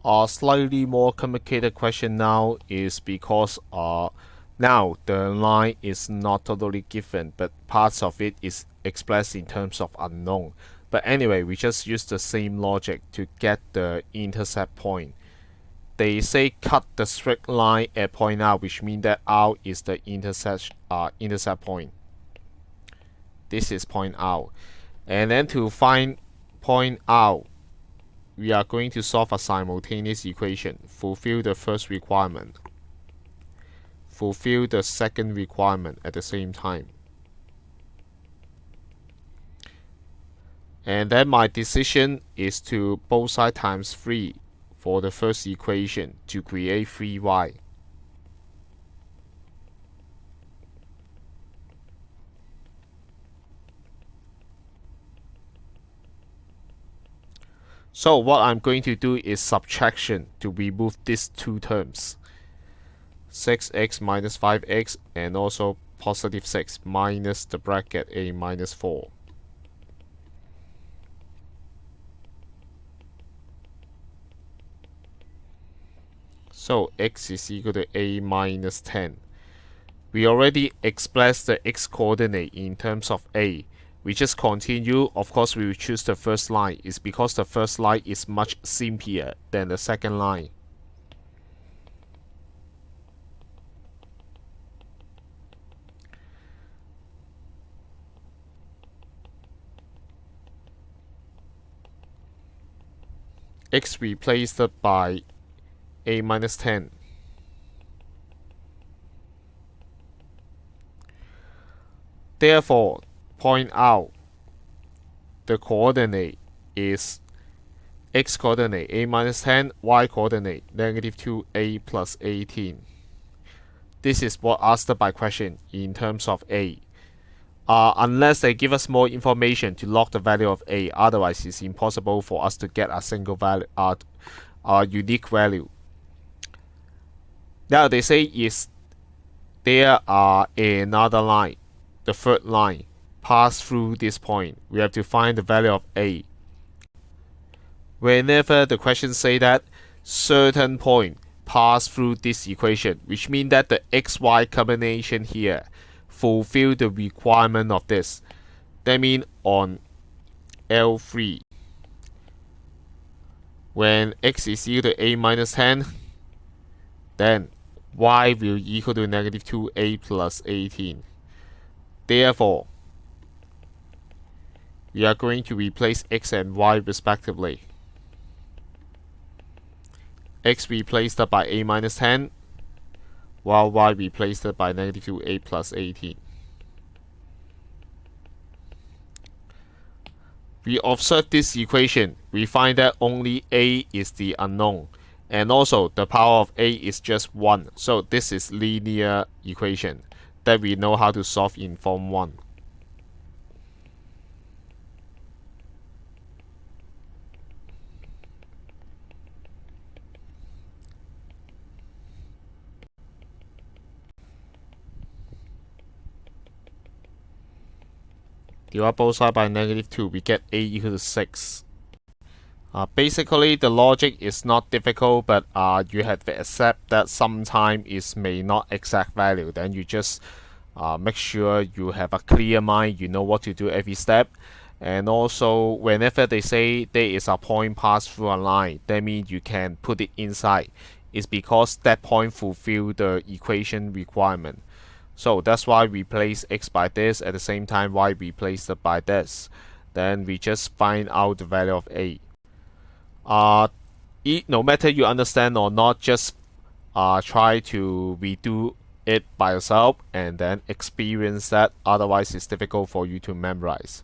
A slightly more complicated question now is because now the line is not totally given, but parts of it is expressed in terms of unknown. But anyway, we just use the same logic to get the intercept point. They say cut the straight line at point R, which means that R is the intercept point. This is point R. And then to find point R, we are going to solve a simultaneous equation. Fulfill the first requirement. Fulfill the second requirement at the same time. And then my decision is to both sides times 3 for the first equation to create 3y. So what I'm going to do is subtraction to remove these two terms. 6x minus 5x and also positive 6 minus the bracket a minus 4. So x is equal to a minus 10. We already expressed the x coordinate in terms of a. We just continue. Of course, we will choose the first line. It's because the first line is much simpler than the second line. X replaced by a minus 10. Therefore, point out the coordinate is x coordinate a minus 10, y coordinate negative 2a plus 18. This is what asked by question in terms of a. Unless they give us more information to log the value of a, otherwise it's impossible for us to get a single value, a unique value. Now they say is there are another line, the third line, pass through this point. We have to find the value of a. Whenever the question say that certain point pass through this equation, which means that the xy combination here fulfill the requirement of this. That means on L3, when x is equal to a minus 10, then y will equal to negative 2a plus 18. Therefore, we are going to replace x and y respectively. X replaced by a minus 10, while y replaced by negative 2a plus 18. We observe this equation. We find that only a is the unknown. And also, the power of a is just 1. So this is linear equation that we know how to solve in Form 1. Divide both sides by negative 2, we get a equal to 6. Basically, the logic is not difficult, but you have to accept that sometimes it may not exact value. Then you just make sure you have a clear mind, you know what to do every step. And also, whenever they say there is a point pass through a line, that means you can put it inside. It's because that point fulfills the equation requirement. So that's why we replace x by this, at the same time y replaced it by this. Then we just find out the value of a. No matter you understand or not, just try to redo it by yourself and then experience that. Otherwise, it's difficult for you to memorize.